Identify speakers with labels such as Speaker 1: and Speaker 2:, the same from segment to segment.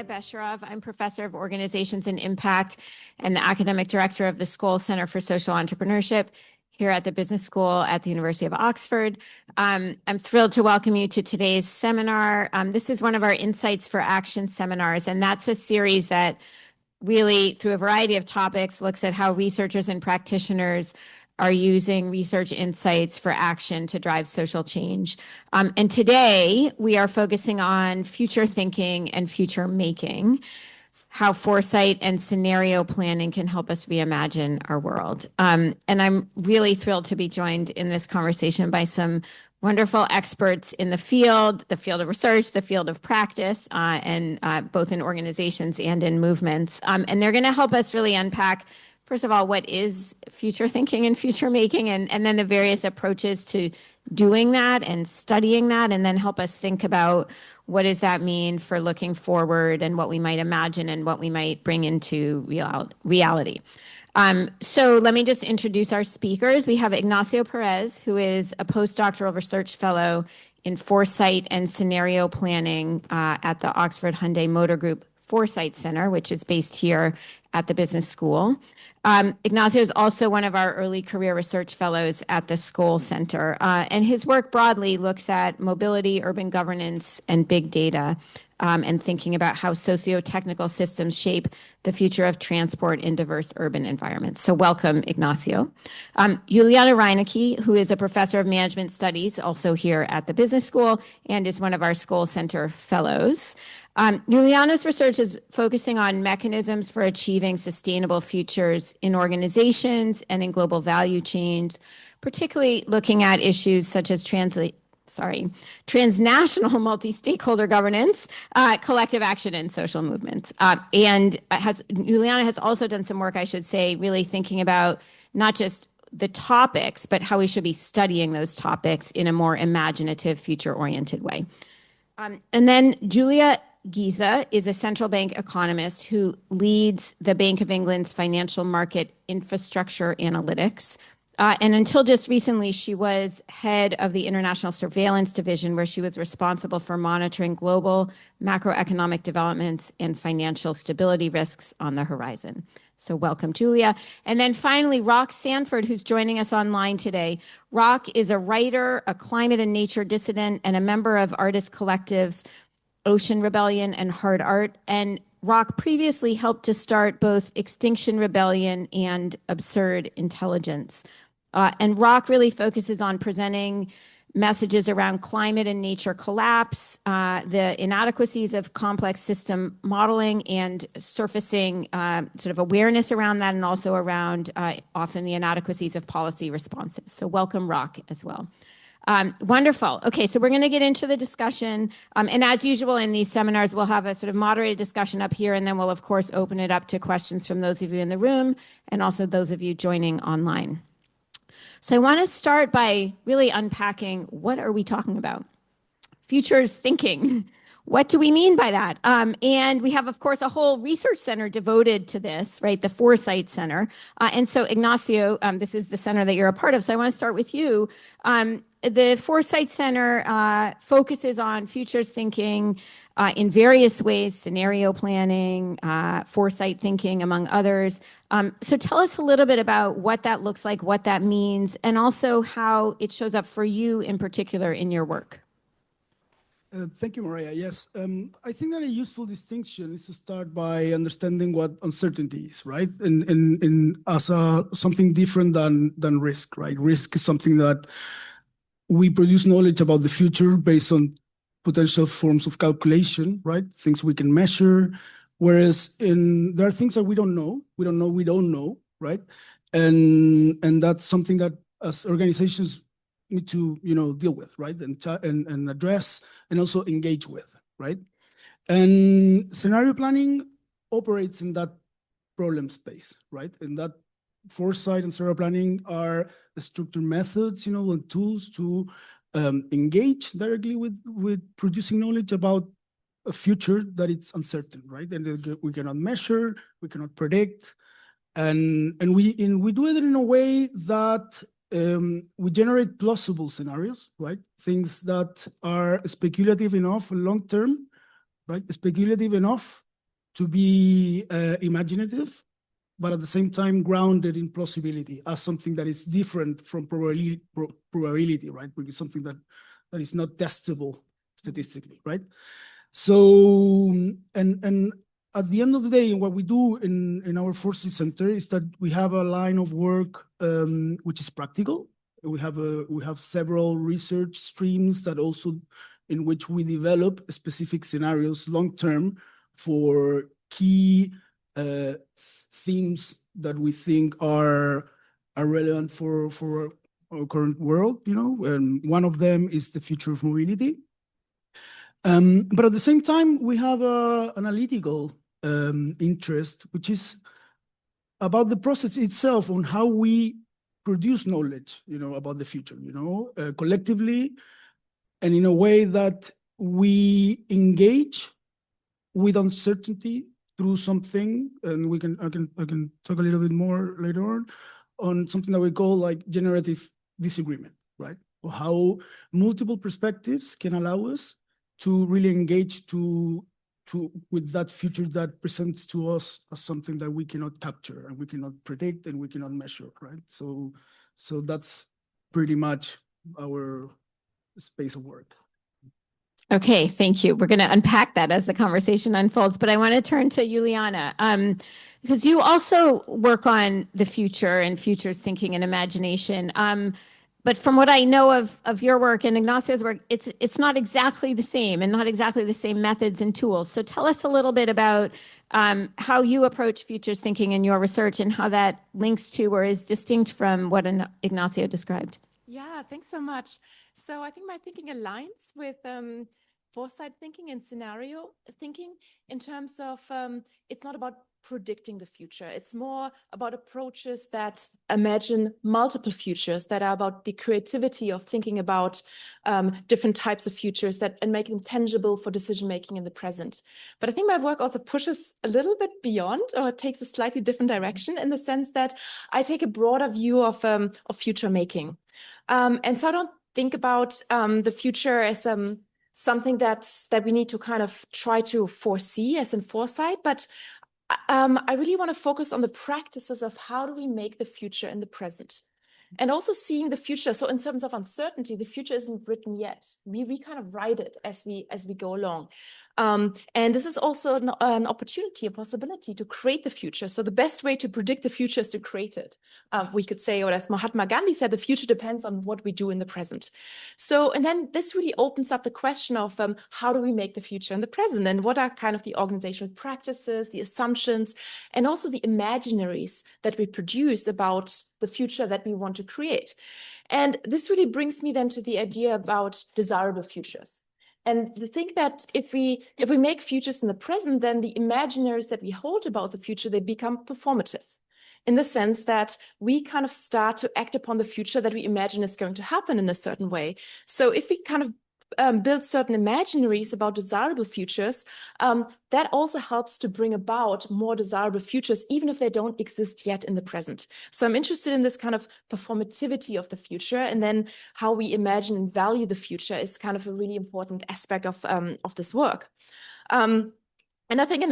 Speaker 1: Besharov. I'm professor of organizations and impact and the academic director of the Skoll Center for Social Entrepreneurship here at the Business School at the University of Oxford. I'm thrilled to welcome you to today's seminar. This is one of our Insights for Action seminars, and that's a series that really, through a variety of topics, looks at how researchers and practitioners are using research insights for action to drive social change. And today we are focusing on future thinking and future making, how foresight and scenario planning can help us reimagine our world. And I'm really thrilled to be joined in this conversation by some wonderful experts in the field of research, the field of practice, and both in organizations and in movements. And they're going to help us really unpack, first of all, what is future thinking and future making, and then the various approaches to doing that and studying that, and then help us think about what does that mean for looking forward and what we might imagine and what we might bring into reality. So let me just introduce our speakers. We have Ignacio Pérez, who is a postdoctoral research fellow in foresight and scenario planning at the Oxford-Hyundai Motor Group Foresight Center, which is based here at the Business School. Ignacio is also one of our early career research fellows at the Skoll Center, and his work broadly looks at mobility, urban governance, and big data, and thinking about how socio-technical systems shape the future of transport in diverse urban environments. So welcome, Ignacio. Juliana Reinecke, who is a professor of management studies, also here at the Business School, and is one of our Skoll Center fellows. Juliana's research is focusing on mechanisms for achieving sustainable futures in organizations and in global value chains, particularly looking at issues such as transnational multi-stakeholder governance, collective action, and social movements. Juliana has also done some work, I should say, really thinking about not just the topics, but how we should be studying those topics in a more imaginative, future-oriented way. And then Julia Giza is a central bank economist who leads the Bank of England's financial market infrastructure analytics. And until just recently, she was head of the International Surveillance Division, where she was responsible for monitoring global macroeconomic developments and financial stability risks on the horizon. So welcome, Julia. And then finally, Rock Sanford, who's joining us online today. Rock is a writer, a climate and nature dissident, and a member of artist collectives Ocean Rebellion and Hard Art. And Rock previously helped to start both Extinction Rebellion and Absurd Intelligence. And Rock really focuses on presenting messages around climate and nature collapse, the inadequacies of complex system modeling, and surfacing sort of awareness around that, and also around often the inadequacies of policy responses. So welcome, Rock, as well. Wonderful. Okay, so we're going to get into the discussion. And as usual in these seminars, we'll have a sort of moderated discussion up here, and then we'll, of course, open it up to questions from those of you in the room and also those of you joining online. So I want to start by really unpacking, what are we talking about? Futures thinking. What do we mean by that? And we have, of course, a whole research center devoted to this, right? The Foresight Center. And so, Ignacio, this is the center that you're a part of. So I want to start with you. The Foresight Center focuses on futures thinking in various ways, scenario planning, foresight thinking, among others. So tell us a little bit about what that looks like, what that means, and also how it shows up for you in particular in your work.
Speaker 2: Thank you, Maria. Yes, I think that a useful distinction is to start by understanding what uncertainty is, right? And as something different than risk, right? Risk is something that we produce knowledge about the future based on potential forms of calculation, right? Things we can measure. Whereas there are things that we don't know, right? And that's something that as organizations need to deal with, right? And address and also engage with, right? And scenario planning operates in that problem space, right? And that foresight and scenario planning are the structured methods, and tools to engage directly with producing knowledge about a future that it's uncertain, right? And we cannot measure, we cannot predict, and we do it in a way that we generate plausible scenarios, right? Things that are speculative enough long term, right? Speculative enough to be imaginative, but at the same time grounded in plausibility as something that is different from probability, right? Which is something that is not testable statistically, right? So, and at the end of the day, what we do in our Foresight Center is that we have a line of work which is practical. We have several research streams that also in which we develop specific scenarios long term for key themes that we think are relevant for our current world, you know, and one of them is the future of mobility. But at the same time, we have an analytical interest, which is about the process itself on how we produce knowledge, you know, about the future, you know, collectively, and in a way that we engage with uncertainty through something, and I can talk a little bit more later on something that we call like generative disagreement, right? Or how multiple perspectives can allow us to really engage with that future that presents to us as something that we cannot capture and we cannot predict and we cannot measure, right? So that's pretty much our space of work.
Speaker 1: Okay, thank you. We're going to unpack that as the conversation unfolds, but I want to turn to Juliana, because you also work on the future and futures thinking and imagination. But from what I know of your work and Ignacio's work, it's not exactly the same and not exactly the same methods and tools. So tell us a little bit about how you approach futures thinking in your research and how that links to or is distinct from what Ignacio described.
Speaker 3: Yeah, thanks so much. So I think my thinking aligns with foresight thinking and scenario thinking in terms of it's not about predicting the future. It's more about approaches that imagine multiple futures, that are about the creativity of thinking about different types of futures and make them tangible for decision making in the present. But I think my work also pushes a little bit beyond, or takes a slightly different direction, in the sense that I take a broader view of future making. And so I don't think about the future as something that we need to kind of try to foresee as in foresight, but I really want to focus on the practices of how do we make the future in the present, and also seeing the future. So in terms of uncertainty, the future isn't written yet. We kind of write it as we go along. And this is also an opportunity, a possibility to create the future. So the best way to predict the future is to create it. We could say, or as Mahatma Gandhi said, the future depends on what we do in the present. So, and then this really opens up the question of how do we make the future in the present, and what are kind of the organizational practices, the assumptions, and also the imaginaries that we produce about the future that we want to create. And this really brings me then to the idea about desirable futures. And to think that if we make futures in the present, then the imaginaries that we hold about the future, they become performative, in the sense that we kind of start to act upon the future that we imagine is going to happen in a certain way. So if we kind of build certain imaginaries about desirable futures, that also helps to bring about more desirable futures, even if they don't exist yet in the present. So I'm interested in this kind of performativity of the future, and then how we imagine and value the future is kind of a really important aspect of this work. And I think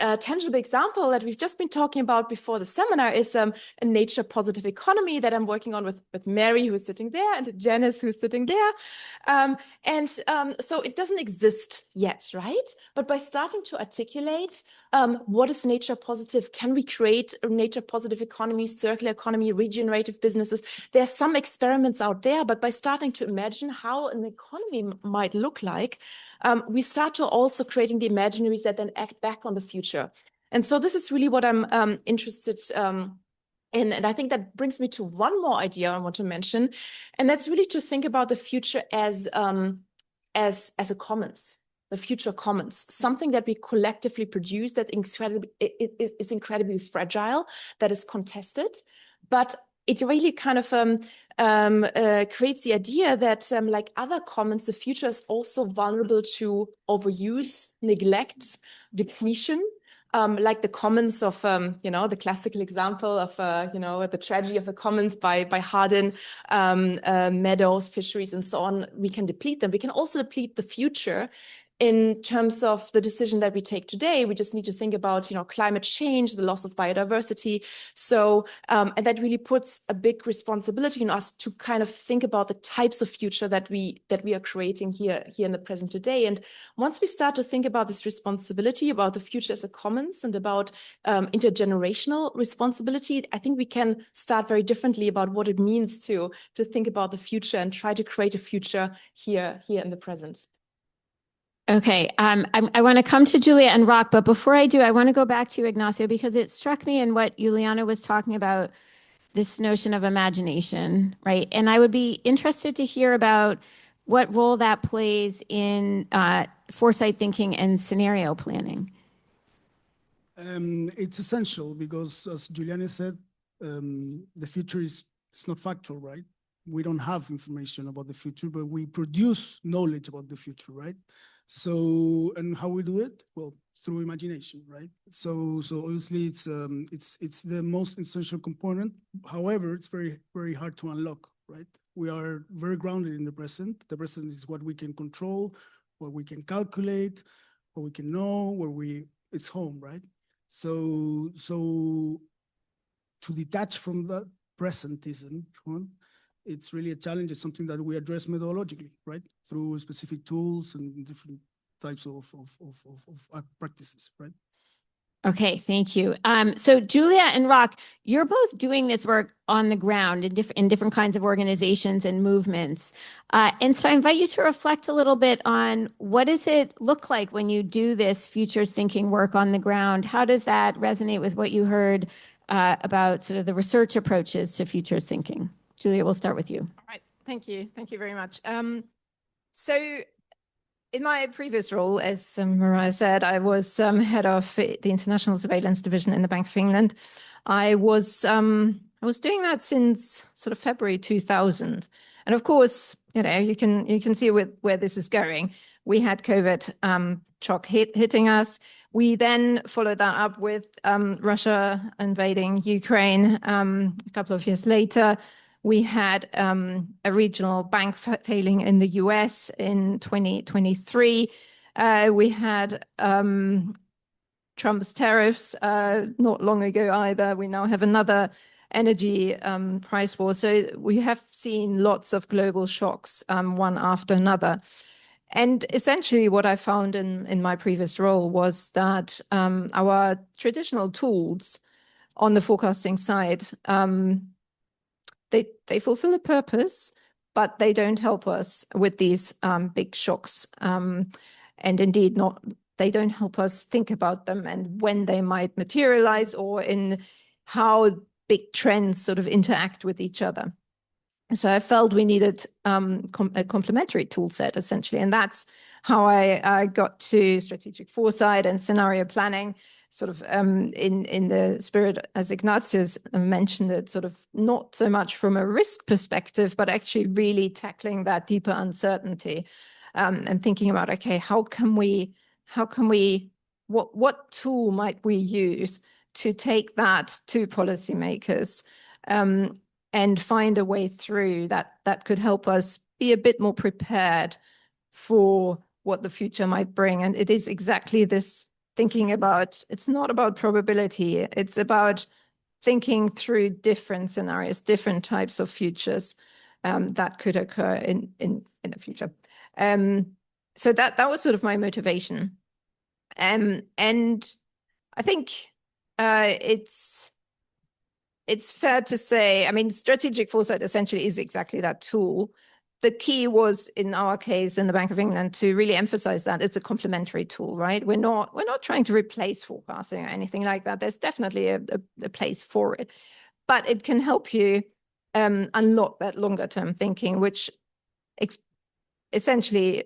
Speaker 3: a tangible example that we've just been talking about before the seminar is a nature positive economy that I'm working on with Mary, who's sitting there, and Janice, who's sitting there. So it doesn't exist yet, right? But by starting to articulate what is nature positive, can we create a nature positive economy, circular economy, regenerative businesses? There are some experiments out there, but by starting to imagine how an economy might look like, we start to also creating the imaginaries that then act back on the future. And so this is really what I'm interested in. And I think that brings me to one more idea I want to mention, and that's really to think about the future as a commons, the future commons, something that we collectively produce that is incredibly fragile, that is contested, but it really kind of creates the idea that like other commons, the future is also vulnerable to overuse, neglect, depletion, like the commons of, the classical example of, the tragedy of the commons by Hardin, meadows, fisheries, and so on. We can deplete them. We can also deplete the future in terms of the decision that we take today, we just need to think about, climate change, the loss of biodiversity. So, and that really puts a big responsibility on us to kind of think about the types of future that we are creating here in the present today. And once we start to think about this responsibility, about the future as a commons and about intergenerational responsibility, I think we can start very differently about what it means to think about the future and try to create a future here in the present.
Speaker 1: Okay, I want to come to Julia and Rock, but before I do, I want to go back to you, Ignacio, because it struck me in what Juliana was talking about, this notion of imagination, right? And I would be interested to hear about what role that plays in foresight thinking and scenario planning.
Speaker 2: It's essential because, as Juliana said, the future is not factual, right? We don't have information about the future, but we produce knowledge about the future, right? So, and how we do it? Well, through imagination, right? So obviously it's the most essential component. However, it's very, very hard to unlock, right? We are very grounded in the present. The present is what we can control, what we can calculate, what we can know, it's home, right? So to detach from that presentism, it's really a challenge. It's something that we address methodologically, right? Through specific tools and different types of practices, right?
Speaker 1: Okay, thank you. So Julia and Rock, you're both doing this work on the ground in different kinds of organizations and movements. And so I invite you to reflect a little bit on what does it look like when you do this futures thinking work on the ground? How does that resonate with what you heard about sort of the research approaches to futures thinking? Julia, we'll start with you.
Speaker 4: All right, thank you. Thank you very much. So in my previous role, as Mariah said, I was head of the International Surveillance Division in the Bank of England. I was doing that since sort of February 2000. And of course, you can see where this is going. We had COVID shock hitting us. We then followed that up with Russia invading Ukraine a couple of years later. We had a regional bank failing in the US in 2023. We had Trump's tariffs not long ago either. We now have another energy price war. So we have seen lots of global shocks, one after another. And essentially what I found in my previous role was that our traditional tools on the forecasting side, they fulfill a purpose, but they don't help us with these big shocks. And indeed, they don't help us think about them and when they might materialize or in how big trends sort of interact with each other. So I felt we needed a complementary tool set, essentially. And that's how I got to strategic foresight and scenario planning, sort of in the spirit, as Ignacio's mentioned it, sort of not so much from a risk perspective, but actually really tackling that deeper uncertainty and thinking about, okay, what tool might we use to take that to policymakers and find a way through that could help us be a bit more prepared for what the future might bring. And it is exactly this thinking about, it's not about probability, it's about thinking through different scenarios, different types of futures that could occur in the future. So that was sort of my motivation. And I think it's fair to say, I mean, strategic foresight essentially is exactly that tool. The key was, in our case, in the Bank of England, to really emphasize that it's a complementary tool, right? We're not trying to replace forecasting or anything like that. There's definitely a place for it, but it can help you unlock that longer term thinking, which essentially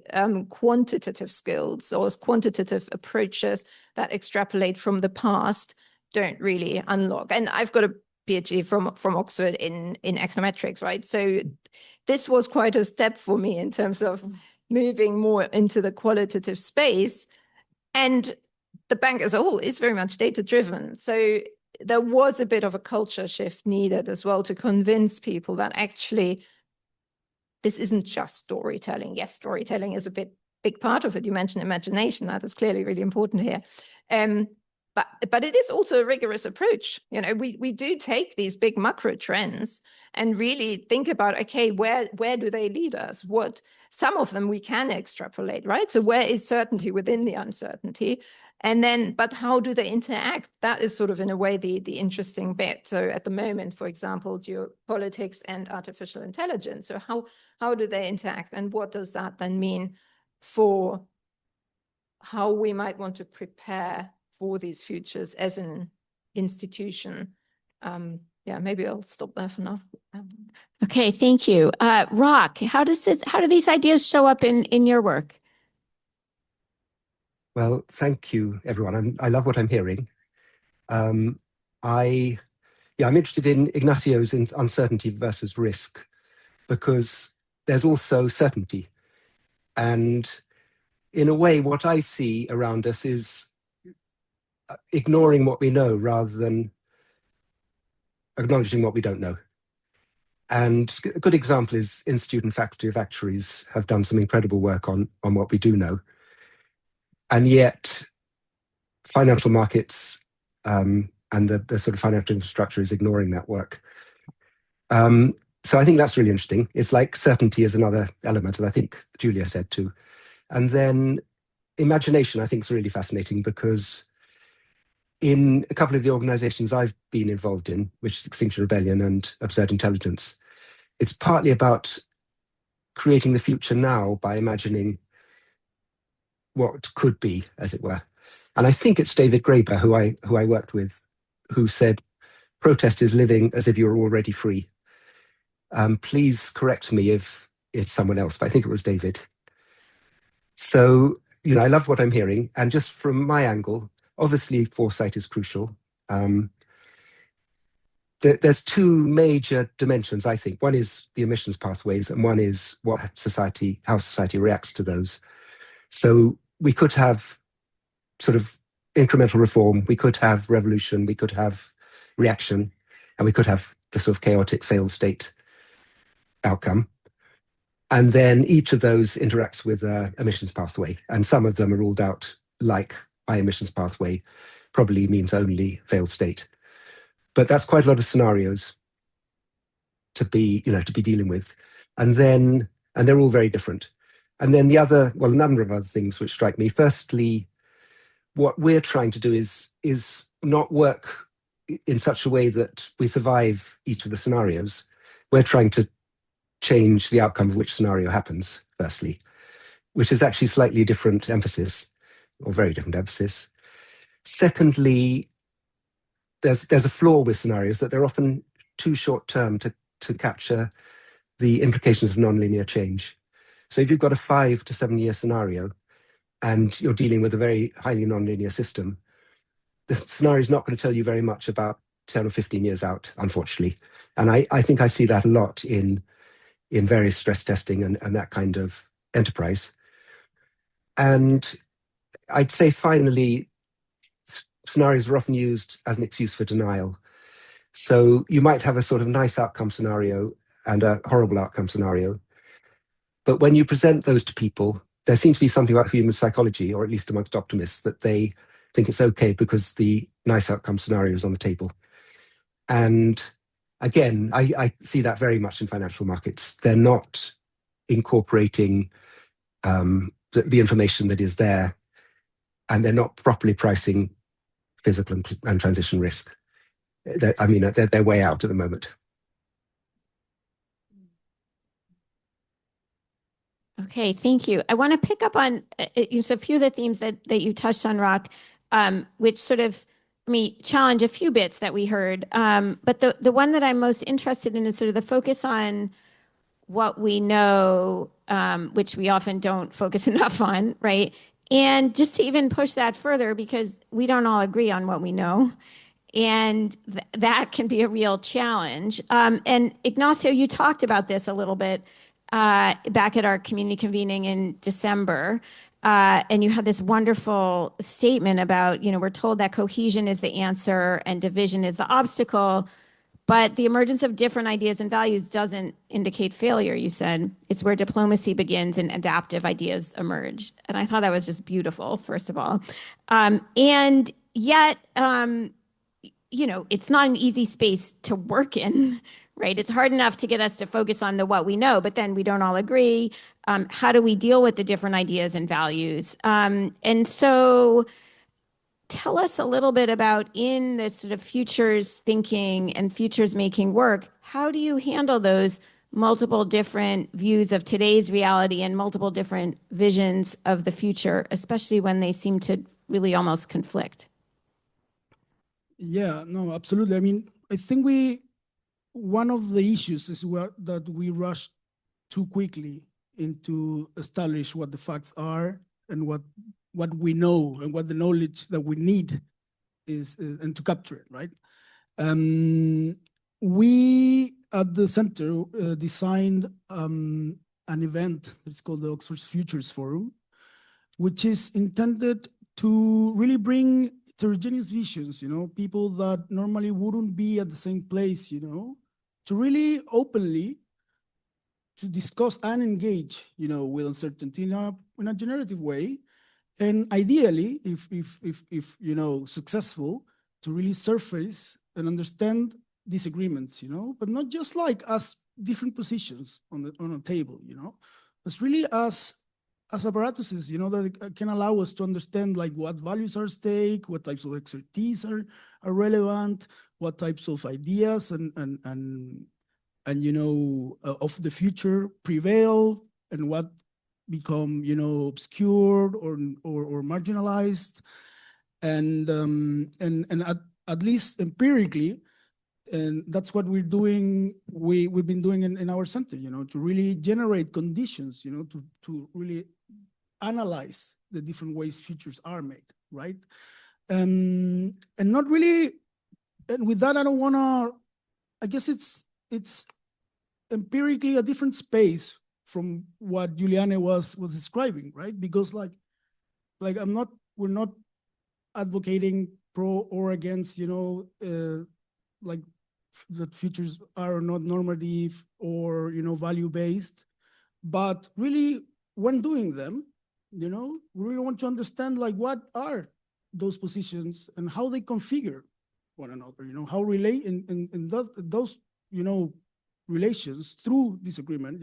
Speaker 4: quantitative skills or quantitative approaches that extrapolate from the past don't really unlock. And I've got a PhD from Oxford in econometrics, right? So this was quite a step for me in terms of moving more into the qualitative space. And the bank as a whole is very much data-driven. So there was a bit of a culture shift needed as well to convince people that actually this isn't just storytelling. Yes, storytelling is a bit big part of it. You mentioned imagination. That is clearly really important here. But it is also a rigorous approach. You know, we do take these big macro trends and really think about, okay, where do they lead us? Some of them we can extrapolate, right? So where is certainty within the uncertainty? And then, but how do they interact? That is sort of, in a way, the interesting bit. So at the moment, for example, geopolitics and artificial intelligence. So how do they interact? And what does that then mean for how we might want to prepare for these futures as an institution? Yeah, maybe I'll stop there for now.
Speaker 1: Okay, thank you. Rock, how do these ideas show up in your work?
Speaker 5: Well, thank you, everyone. I love what I'm hearing. I'm interested in Ignacio's uncertainty versus risk, because there's also certainty. And in a way, what I see around us is ignoring what we know rather than acknowledging what we don't know. And a good example is Institute and Faculty of Actuaries have done some incredible work on what we do know. And yet financial markets and the sort of financial infrastructure is ignoring that work. So I think that's really interesting. It's like certainty is another element, and I think Julia said too. And then imagination, I think, is really fascinating, because in a couple of the organizations I've been involved in, which is Extinction Rebellion and Absurd Intelligence, it's partly about creating the future now by imagining what could be, as it were. And I think it's David Graeber, who I worked with, who said, protest is living as if you're already free. Please correct me if it's someone else, but I think it was David. So, you know, I love what I'm hearing. And just from my angle, obviously foresight is crucial. There's two major dimensions, I think. One is the emissions pathways, and one is how society reacts to those. So we could have sort of incremental reform, we could have revolution, we could have reaction, and we could have the sort of chaotic failed state outcome. And then each of those interacts with an emissions pathway. And some of them are ruled out, like by emissions pathway probably means only failed state. But that's quite a lot of scenarios to be dealing with. And they're all very different. And then a number of other things which strike me. Firstly, what we're trying to do is not work in such a way that we survive each of the scenarios. We're trying to change the outcome of which scenario happens, firstly, which is actually slightly different emphasis, or very different emphasis. Secondly, there's a flaw with scenarios, that they're often too short term to capture the implications of nonlinear change. So if you've got a 5 to 7 year scenario and you're dealing with a very highly nonlinear system, the scenario is not going to tell you very much about 10 or 15 years out, unfortunately. And I think I see that a lot in various stress testing and that kind of enterprise. And I'd say finally, scenarios are often used as an excuse for denial. So you might have a sort of nice outcome scenario and a horrible outcome scenario. But when you present those to people, there seems to be something about human psychology, or at least amongst optimists, that they think it's okay because the nice outcome scenario is on the table. And again, I see that very much in financial markets. They're not incorporating the information that is there, and they're not properly pricing physical and transition risk. They're way out at the moment.
Speaker 1: Okay, thank you. I want to pick up on a few of the themes that you touched on, Rock, which sort of challenge a few bits that we heard. But the one that I'm most interested in is sort of the focus on what we know, which we often don't focus enough on, right? And just to even push that further, because we don't all agree on what we know. And that can be a real challenge. And Ignacio, you talked about this a little bit back at our community convening in December. And you had this wonderful statement about, we're told that cohesion is the answer and division is the obstacle. But the emergence of different ideas and values doesn't indicate failure, you said. It's where diplomacy begins and adaptive ideas emerge. And I thought that was just beautiful, first of all. And yet, it's not an easy space to work in, right? It's hard enough to get us to focus on what we know, but then we don't all agree. How do we deal with the different ideas and values? And so tell us a little bit about, in this sort of futures thinking and futures making work, how do you handle those multiple different views of today's reality and multiple different visions of the future, especially when they seem to really almost conflict?
Speaker 2: Yeah, no, absolutely. I mean, I think one of the issues is that we rush too quickly into establish what the facts are and what we know and what the knowledge that we need is, and to capture it, right? We at the center designed an event that's called the Oxford Futures Forum, which is intended to really bring heterogeneous visions, people that normally wouldn't be at the same place, to really openly to discuss and engage, with uncertainty in a generative way. And ideally, if successful, to really surface and understand disagreements, but not just like as different positions on a table, but really as apparatuses, that can allow us to understand like what values are at stake, what types of expertise are relevant, what types of ideas and of the future prevail, and what become obscured or marginalized, and at least empirically, and that's what we're doing. We've been doing in our center, to really generate conditions, to really analyze the different ways futures are made, right? And not really. And with that, I don't want to. I guess it's empirically a different space from what Juliane was describing, right? Because like we're not advocating pro or against, like that futures are not normative or, value-based, but really when doing them, we really want to understand like what are those positions and how they configure one another, how relate in those, relations through disagreement,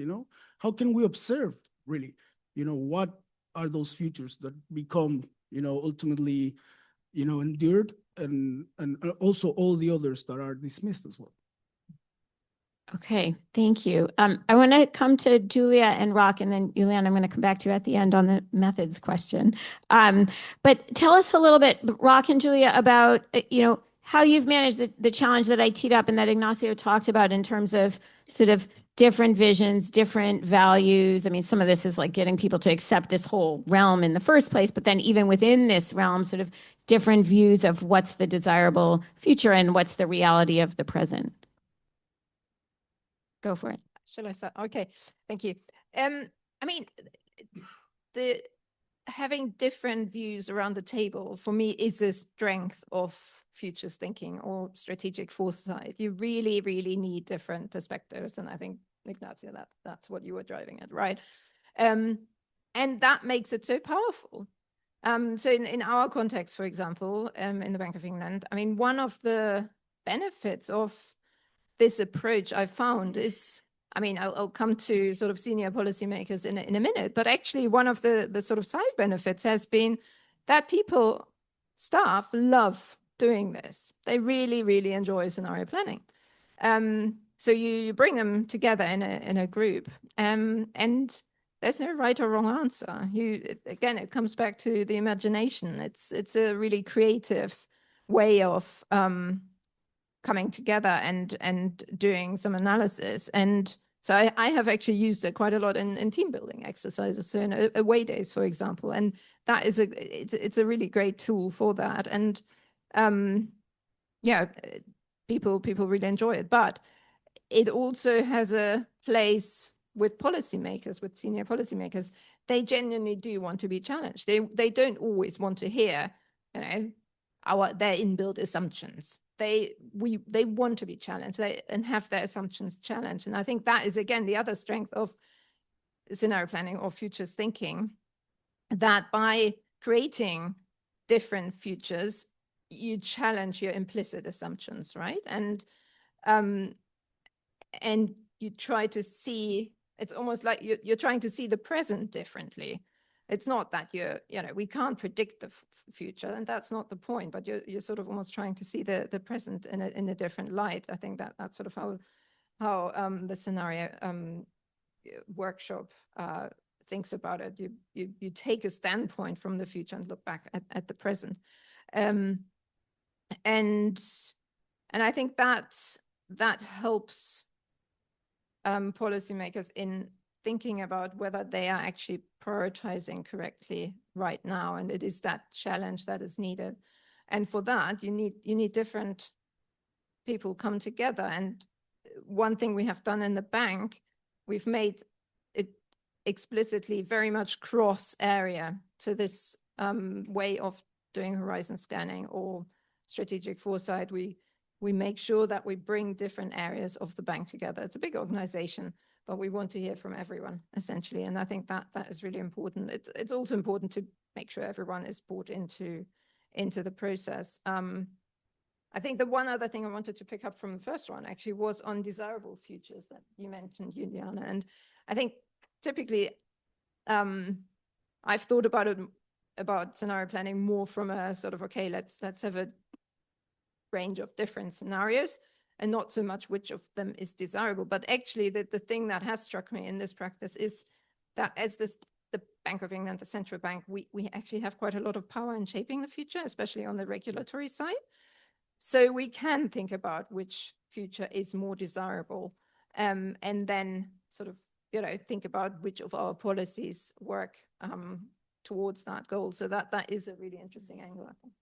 Speaker 2: how can we observe really, what are those futures that become, ultimately, endured, and also all the others that are dismissed as well.
Speaker 1: Okay, thank you. I want to come to Julia and Rock, and then Julian, I'm going to come back to you at the end on the methods question. But tell us a little bit, Rock and Julia, about how you've managed the challenge that I teed up and that Ignacio talked about in terms of sort of different visions, different values. I mean, some of this is like getting people to accept this whole realm in the first place, but then even within this realm, sort of different views of what's the desirable future and what's the reality of the present. Go for it.
Speaker 4: Shall I start? Okay, thank you. I mean, having different views around the table for me is a strength of futures thinking or strategic foresight. You really, really need different perspectives, and I think, Ignacio, that's what you were driving at, right? And that makes it so powerful. So in our context, for example, in the Bank of England, I mean, one of the benefits of this approach I found is, I mean, I'll come to sort of senior policymakers in a minute, but actually one of the sort of side benefits has been that staff love doing this. They really, really enjoy scenario planning. So you bring them together in a group, and there's no right or wrong answer. Again, it comes back to the imagination. It's a really creative way of coming together and doing some analysis. And so I have actually used it quite a lot in team building exercises, so in away days, for example. And that is it's a really great tool for that. And yeah, people really enjoy it. But it also has a place with policymakers, with senior policymakers. They genuinely do want to be challenged. They don't always want to hear, their inbuilt assumptions. they want to be challenged and have their assumptions challenged. And I think that is, again, the other strength of scenario planning or futures thinking, that by creating different futures, you challenge your implicit assumptions, right? And you try to see, it's almost like you're trying to see the present differently. It's not that we can't predict the future, and that's not the point, but you're sort of almost trying to see the present in a different light. I think that's sort of how the scenario workshop thinks about it. You take a standpoint from the future and look back at the present. And I think that helps policymakers in thinking about whether they are actually prioritizing correctly right now, and it is that challenge that is needed. And for that, you need different people come together. And one thing we have done in the bank, we've made it explicitly very much cross area to this way of doing horizon scanning or strategic foresight. We make sure that we bring different areas of the bank together. It's a big organization, but we want to hear from everyone, essentially. And I think that is really important. It's also important to make sure everyone is brought into the process. I think the one other thing I wanted to pick up from the first one actually was on desirable futures that you mentioned, Juliana. And I think typically I've thought about scenario planning more from a sort of, okay, let's have a range of different scenarios, and not so much which of them is desirable. But actually the thing that has struck me in this practice is that as the Bank of England, the central bank, we actually have quite a lot of power in shaping the future, especially on the regulatory side. So we can think about which future is more desirable, and then sort of, think about which of our policies work towards that goal. So that is a really interesting angle, I think.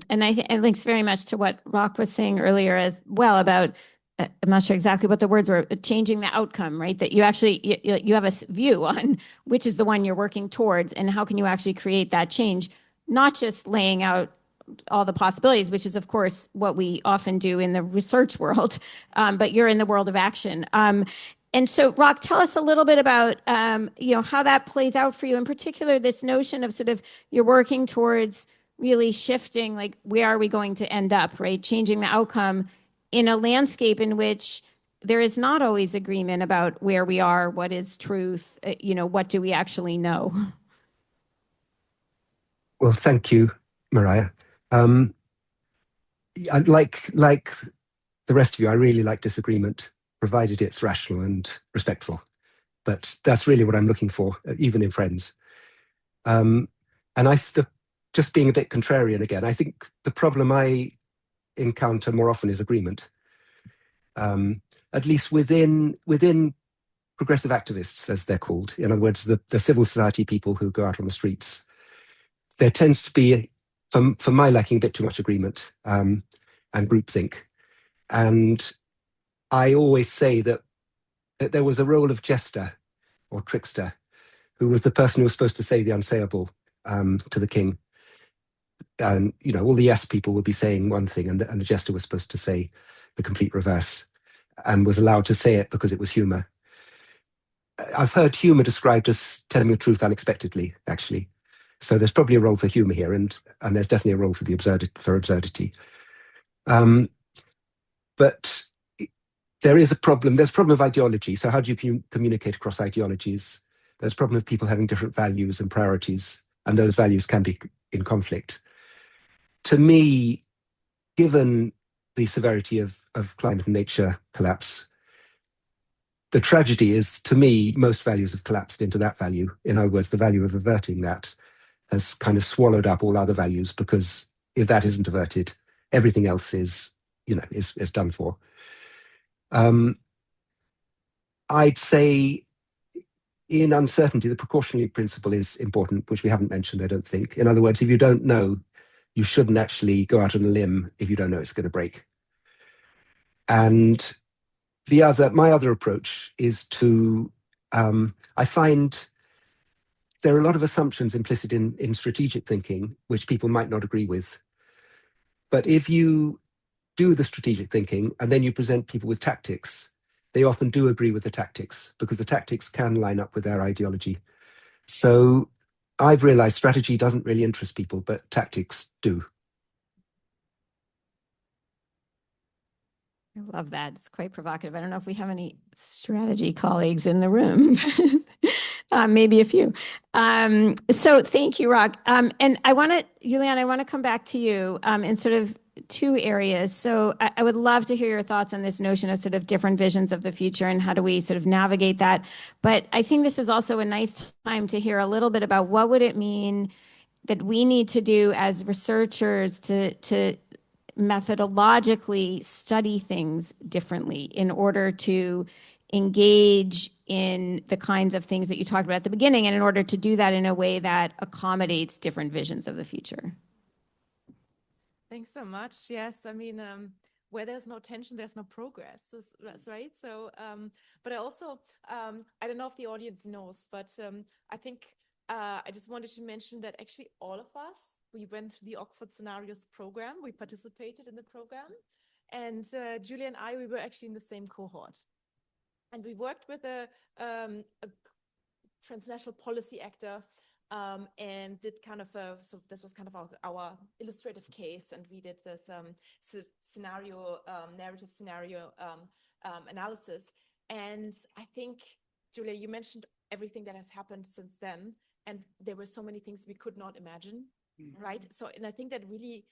Speaker 1: And I think it links very much to what Rock was saying earlier as well about, I'm not sure exactly what the words were, changing the outcome, right? That you actually, you have a view on which is the one you're working towards, and how can you actually create that change, not just laying out all the possibilities, which is, of course, what we often do in the research world, but you're in the world of action. And so, Rock, tell us a little bit about, how that plays out for you, in particular, this notion of sort of you're working towards really shifting, like, where are we going to end up, right? Changing the outcome in a landscape in which there is not always agreement about where we are, what is truth, what do we actually know?
Speaker 5: Well, thank you, Mariah. Like the rest of you, I really like disagreement, provided it's rational and respectful. But that's really what I'm looking for, even in friends. And just being a bit contrarian again, I think the problem I encounter more often is agreement. At least within progressive activists, as they're called. In other words, the civil society people who go out on the streets. There tends to be, for my liking, a bit too much agreement and groupthink. And I always say that there was a role of jester or trickster, who was the person who was supposed to say the unsayable to the king. And, all the yes people would be saying one thing, and the jester was supposed to say the complete reverse, and was allowed to say it because it was humor. I've heard humor described as telling the truth unexpectedly, actually. So there's probably a role for humor here, and there's definitely a role for absurdity. But there is a problem. There's a problem of ideology. So how do you communicate across ideologies? There's a problem of people having different values and priorities, and those values can be in conflict. To me, given the severity of climate and nature collapse, the tragedy is, to me, most values have collapsed into that value. In other words, the value of averting that has kind of swallowed up all other values, because if that isn't averted, everything else is done for. I'd say in uncertainty, the precautionary principle is important, which we haven't mentioned, I don't think. In other words, if you don't know, you shouldn't actually go out on a limb if you don't know it's going to break. And my other approach is to, I find there are a lot of assumptions implicit in strategic thinking, which people might not agree with. But if you do the strategic thinking and then you present people with tactics, they often do agree with the tactics because the tactics can line up with their ideology. So I've realized strategy doesn't really interest people, but tactics do.
Speaker 1: I love that. It's quite provocative. I don't know if we have any strategy colleagues in the room. Maybe a few. So thank you, Rock. And I want to, Juliana, I want to come back to you in sort of two areas. So I would love to hear your thoughts on this notion of sort of different visions of the future and how do we sort of navigate that. But I think this is also a nice time to hear a little bit about what would it mean that we need to do as researchers to methodologically study things differently in order to engage in the kinds of things that you talked about at the beginning, and in order to do that in a way that accommodates different visions of the future.
Speaker 3: Thanks so much. Yes, I mean, where there's no tension, there's no progress. That's right. So, but I also, I don't know if the audience knows, but I think I just wanted to mention that actually all of us, we went through the Oxford Scenarios program. We participated in the program. And Julia and I, we were actually in the same cohort. And we worked with a transnational policy actor and did kind of so this was kind of our illustrative case. And we did this narrative scenario analysis. And I think, Julia, you mentioned everything that has happened since then. And there were so many things we could not imagine, right? So, and I think that really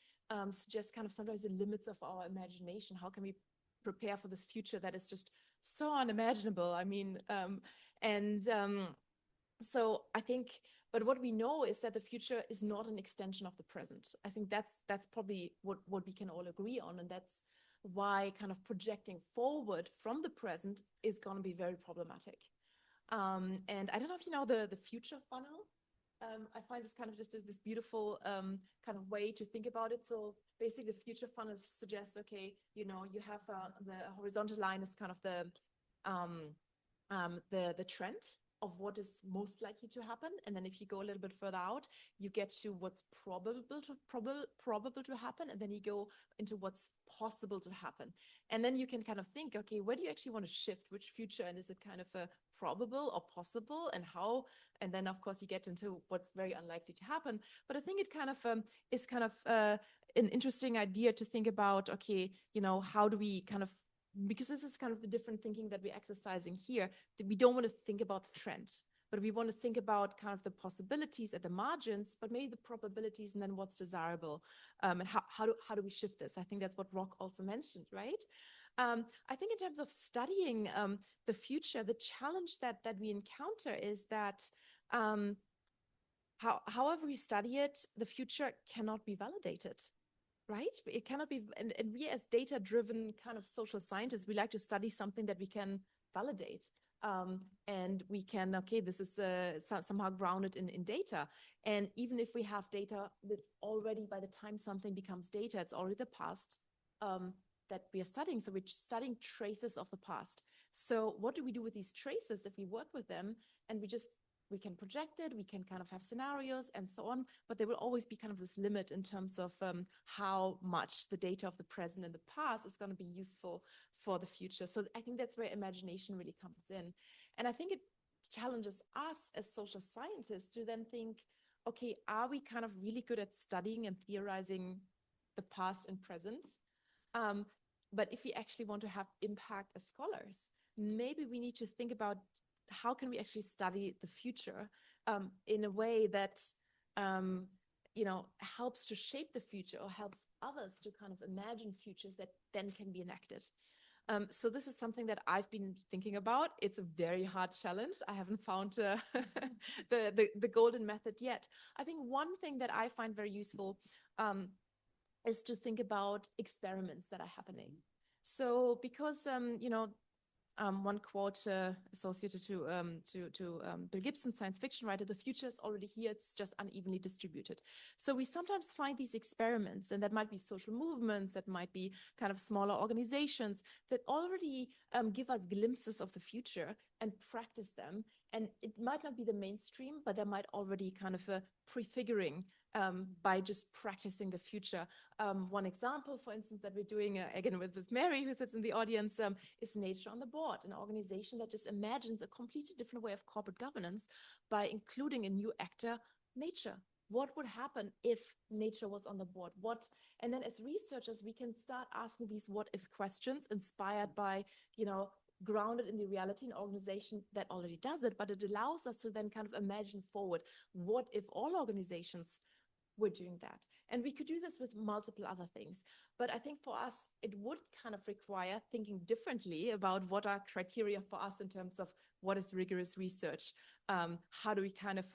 Speaker 3: suggests kind of sometimes the limits of our imagination. How can we prepare for this future that is just so unimaginable? I mean, so I think, but what we know is that the future is not an extension of the present. I think that's probably what we can all agree on. And that's why kind of projecting forward from the present is going to be very problematic. And I don't know if you know the future funnel. I find this kind of just this beautiful kind of way to think about it. So basically the future funnel suggests, okay, you know, you have the horizontal line is kind of the trend of what is most likely to happen. And then if you go a little bit further out, you get to what's probable to happen. And then you go into what's possible to happen. And then you can kind of think, okay, where do you actually want to shift? Which future? And is it kind of a probable or possible? And how? And then, of course, you get into what's very unlikely to happen. But I think it kind of is kind of an interesting idea to think about, okay, you know, how do we kind of, because this is kind of the different thinking that we're exercising here, that we don't want to think about the trend, but we want to think about kind of the possibilities at the margins, but maybe the probabilities and then what's desirable. And how do we shift this? I think that's what Rock also mentioned, right? I think in terms of studying the future, the challenge that we encounter is that however we study it, the future cannot be validated. Right? It cannot be, and we as data-driven kind of social scientists, we like to study something that we can validate. And we can, okay, this is somehow grounded in data. And even if we have data that's already, by the time something becomes data, it's already the past that we are studying. So we're studying traces of the past. So what do we do with these traces if we work with them and we can project it, we can kind of have scenarios and so on, but there will always be kind of this limit in terms of how much the data of the present and the past is going to be useful for the future. So I think that's where imagination really comes in. And I think it challenges us as social scientists to then think, okay, are we kind of really good at studying and theorizing the past and present? But if we actually want to have impact as scholars, maybe we need to think about how can we actually study the future in a way that, you know, helps to shape the future or helps others to kind of imagine futures that then can be enacted. So this is something that I've been thinking about. It's a very hard challenge. I haven't found the golden method yet. I think one thing that I find very useful is to think about experiments that are happening. So because, you know, one quote associated to Bill Gibson, science fiction writer, the future is already here, it's just unevenly distributed. So we sometimes find these experiments, and that might be social movements, that might be kind of smaller organizations that already give us glimpses of the future and practice them. And it might not be the mainstream, but there might already kind of a prefiguring by just practicing the future. One example, for instance, that we're doing again with Mary, who sits in the audience, is Nature on the Board, an organization that just imagines a completely different way of corporate governance by including a new actor, nature. What would happen if nature was on the board? And then as researchers, we can start asking these what if questions inspired by, grounded in the reality, an organization that already does it, but it allows us to then kind of imagine forward, what if all organizations were doing that? And we could do this with multiple other things. But I think for us, it would kind of require thinking differently about what are criteria for us in terms of what is rigorous research. How do we kind of,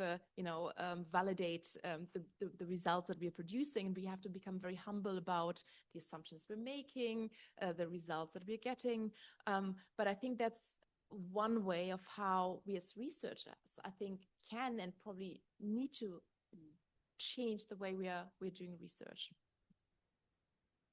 Speaker 3: validate the results that we are producing? And we have to become very humble about the assumptions we're making, the results that we're getting. But I think that's one way of how we as researchers, I think, can and probably need to change the way we're doing research.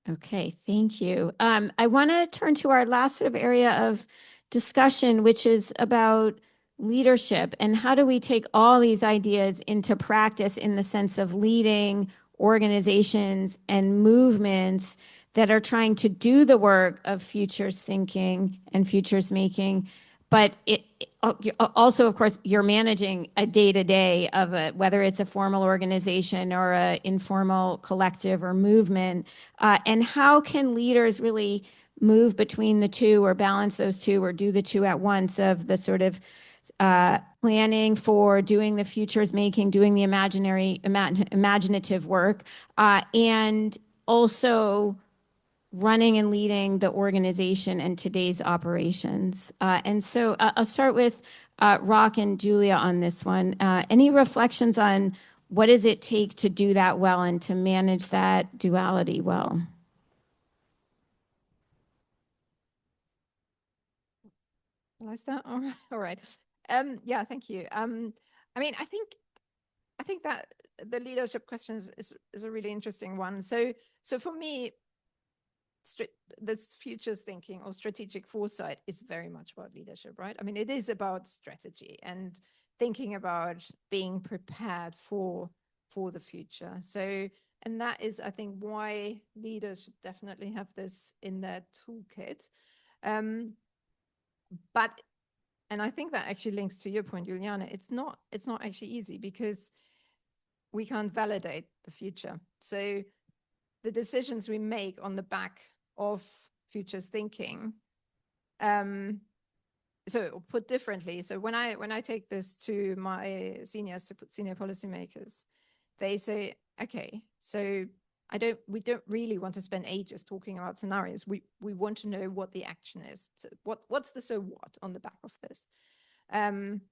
Speaker 1: Okay, thank you. I want to turn to our last sort of area of discussion, which is about leadership and how do we take all these ideas into practice in the sense of leading organizations and movements that are trying to do the work of futures thinking and futures making. But also, of course, you're managing a day-to-day of whether it's a formal organization or an informal collective or movement. And how can leaders really move between the two or balance those two or do the two at once of the sort of planning for doing the futures making, doing the imaginative work, and also running and leading the organization and today's operations. And so I'll start with Rock and Julia on this one. Any reflections on what does it take to do that well and to manage that duality well?
Speaker 4: Can I start? All right. Yeah, thank you. I mean, I think that the leadership question is a really interesting one. So for me, this futures thinking or strategic foresight is very much about leadership, right? I mean, it is about strategy and thinking about being prepared for the future. So, and that is, I think, why leaders should definitely have this in their toolkit. But, and I think that actually links to your point, Juliana, it's not actually easy because we can't validate the future. So the decisions we make on the back of futures thinking, so put differently, so when I take this to my seniors, to senior policymakers, they say, okay, so we don't really want to spend ages talking about scenarios. We want to know what the action is. So what's the so what on the back of this? And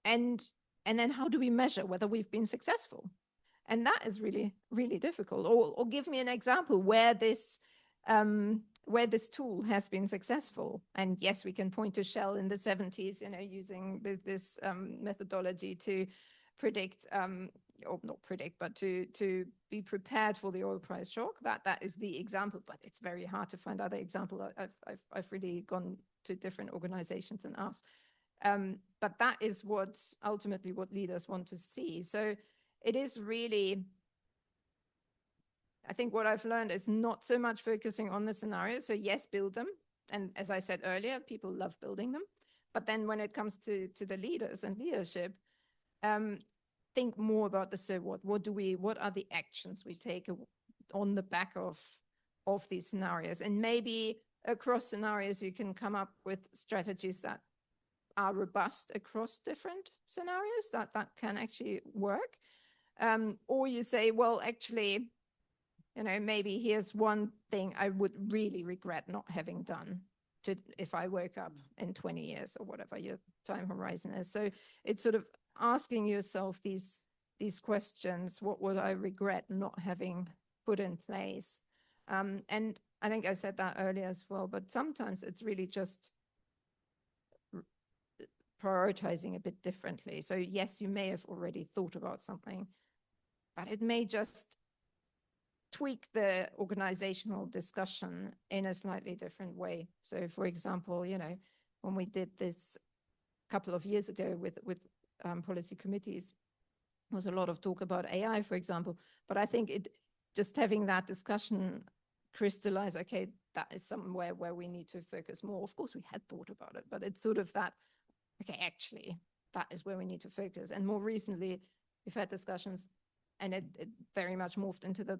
Speaker 4: then how do we measure whether we've been successful? And that is really, really difficult. Or give me an example where this tool has been successful. And yes, we can point to Shell in the 70s, using this methodology to predict, or not predict, but to be prepared for the oil price shock. That is the example, but it's very hard to find other examples. I've really gone to different organizations and asked. But that is ultimately what leaders want to see. So it is really, I think what I've learned is not so much focusing on the scenario. So yes, build them. And as I said earlier, people love building them. But then when it comes to the leaders and leadership, think more about the so what. What are the actions we take on the back of these scenarios? And maybe across scenarios, you can come up with strategies that are robust across different scenarios that can actually work. Or you say, well, actually, maybe here's one thing I would really regret not having done if I woke up in 20 years or whatever your time horizon is. So it's sort of asking yourself these questions. What would I regret not having put in place? And I think I said that earlier as well, but sometimes it's really just prioritizing a bit differently. So yes, you may have already thought about something, but it may just tweak the organizational discussion in a slightly different way. So for example, when we did this couple of years ago with policy committees, there was a lot of talk about AI, for example. But I think just having that discussion crystallize, okay, that is somewhere where we need to focus more. Of course, we had thought about it, but it's sort of that, okay, actually, that is where we need to focus. And more recently, we've had discussions, and it very much morphed into the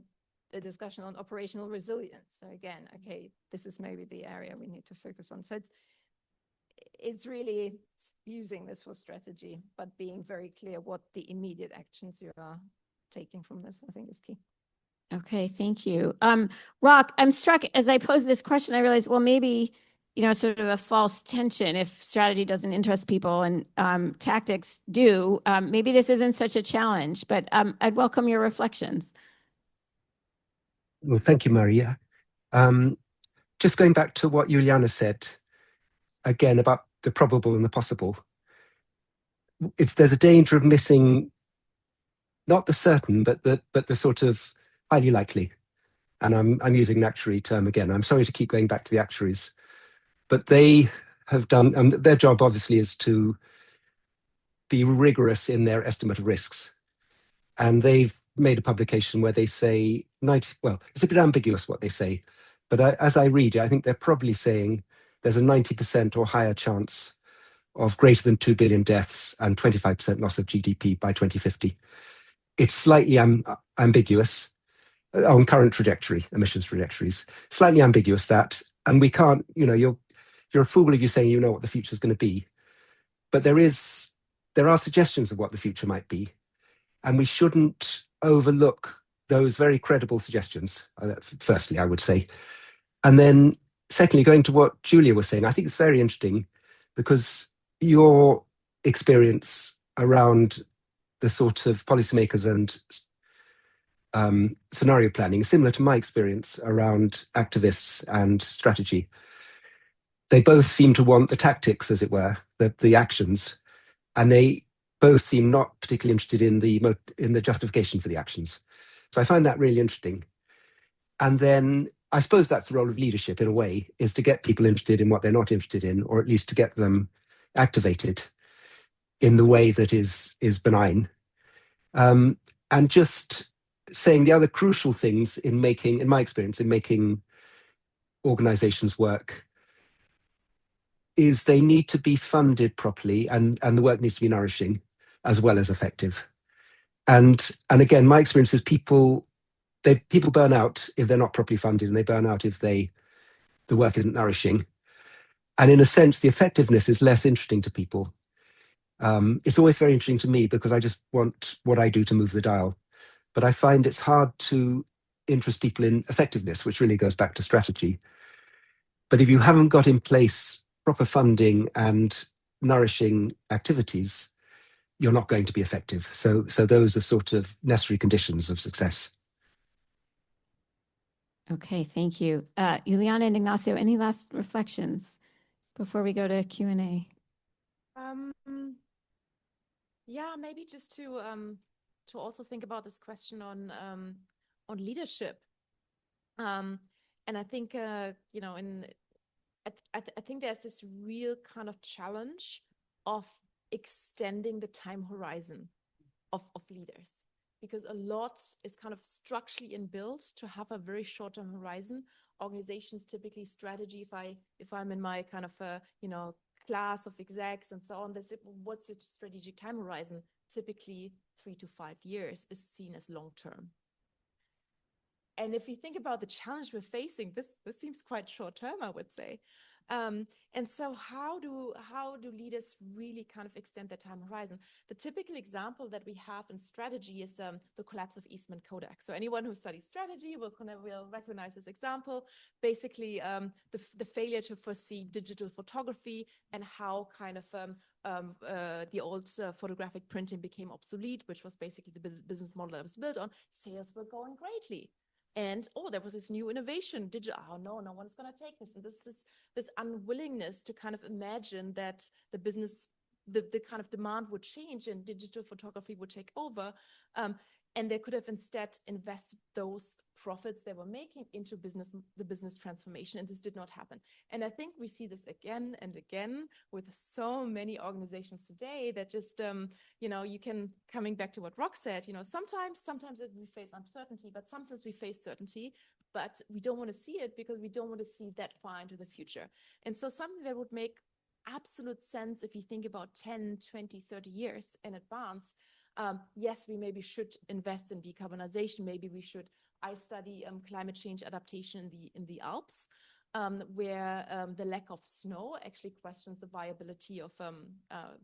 Speaker 4: discussion on operational resilience. So again, okay, this is maybe the area we need to focus on. So it's really using this for strategy, but being very clear what the immediate actions you are taking from this, I think, is key.
Speaker 1: Okay, thank you. Rock, I'm struck as I pose this question, I realized, well, maybe, sort of a false tension if strategy doesn't interest people and tactics do. Maybe this isn't such a challenge, but I'd welcome your reflections.
Speaker 5: Well, thank you, Maria. Just going back to what Juliana said, again, about the probable and the possible. There's a danger of missing not the certain, but the sort of highly likely. And I'm using an actuary term again. I'm sorry to keep going back to the actuaries, but they have done, their job obviously is to be rigorous in their estimate of risks. And they've made a publication where they say it's a bit ambiguous what they say, but as I read it, I think they're probably saying there's a 90% or higher chance of greater than 2 billion deaths and 25% loss of GDP by 2050. It's slightly ambiguous on current emissions trajectories, slightly ambiguous that, and we can't, you're a fool if you're saying you know what the future is going to be, but there are suggestions of what the future might be, and we shouldn't overlook those very credible suggestions, firstly, I would say. And then secondly, going to what Julia was saying, I think it's very interesting because your experience around the sort of policymakers and scenario planning is similar to my experience around activists and strategy. They both seem to want the tactics, as it were, the actions, and they both seem not particularly interested in the justification for the actions. So I find that really interesting. And then I suppose that's the role of leadership in a way, is to get people interested in what they're not interested in, or at least to get them activated in the way that is benign. And just saying the other crucial things in my experience, in making organizations work is they need to be funded properly, and the work needs to be nourishing as well as effective. And again, my experience is people burn out if they're not properly funded, and they burn out if the work isn't nourishing. And in a sense, the effectiveness is less interesting to people. It's always very interesting to me because I just want what I do to move the dial. But I find it's hard to interest people in effectiveness, which really goes back to strategy. But if you haven't got in place proper funding and nourishing activities, you're not going to be effective. So those are sort of necessary conditions of success.
Speaker 1: Okay, thank you. Juliana and Ignacio, any last reflections before we go to Q&A?
Speaker 3: Yeah, maybe just to also think about this question on leadership. And I think I think there's this real kind of challenge of extending the time horizon of leaders, because a lot is kind of structurally inbuilt to have a very short-term horizon. Organizations typically strategy, if I'm in my kind of class of execs and so on, they say, what's your strategic time horizon? Typically 3 to 5 years is seen as long-term. And if you think about the challenge we're facing, this seems quite short-term, I would say. And so how do leaders really kind of extend their time horizon? The typical example that we have in strategy is the collapse of Eastman Kodak. So anyone who studies strategy will recognize this example. Basically, the failure to foresee digital photography and how kind of the old photographic printing became obsolete, which was basically the business model that was built on. Sales were going greatly. And, there was this new innovation, digital, no one is going to take this. And this is this unwillingness to kind of imagine that the business, the kind of demand would change and digital photography would take over. And they could have instead invested those profits they were making into the business transformation, and this did not happen. And I think we see this again and again with so many organizations today that just, you can, coming back to what Rox said, sometimes we face uncertainty, but sometimes we face certainty, but we don't want to see it because we don't want to see that far into the future. And so something that would make absolute sense if you think about 10, 20, 30 years in advance. Yes, we maybe should invest in decarbonization. Maybe we should. I study climate change adaptation in the Alps, where the lack of snow actually questions the viability of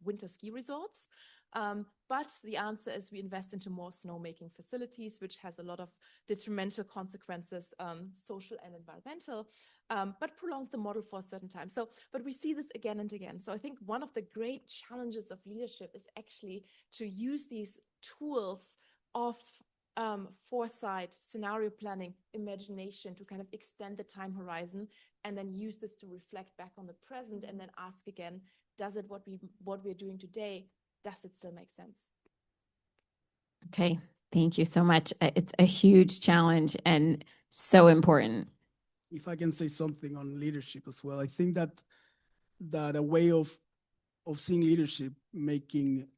Speaker 3: winter ski resorts. But the answer is we invest into more snowmaking facilities, which has a lot of detrimental consequences, social and environmental, but prolongs the model for a certain time. So, but we see this again and again. So I think one of the great challenges of leadership is actually to use these tools of foresight, scenario planning, imagination to kind of extend the time horizon, and then use this to reflect back on the present, and then ask again, does it what we're doing today, does it still make sense?
Speaker 1: Okay, thank you so much. It's a huge challenge and so important.
Speaker 2: If I can say something on leadership as well, I think that a way of seeing leadership making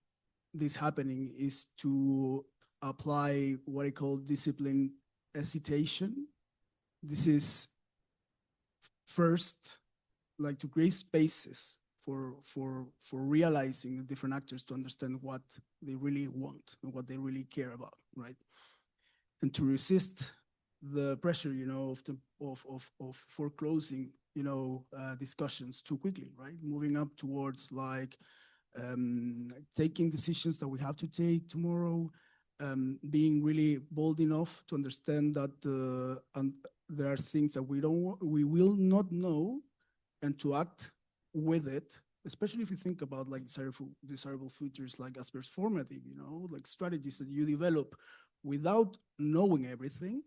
Speaker 2: this happening is to apply what I call discipline hesitation. This is first like to create spaces for realizing the different actors to understand what they really want and what they really care about, right? And to resist the pressure, of foreclosing, discussions too quickly, right? Moving up towards like taking decisions that we have to take tomorrow, being really bold enough to understand that there are things that we will not know, and to act with it, especially if you think about like desirable futures, like as performative, like strategies that you develop without knowing everything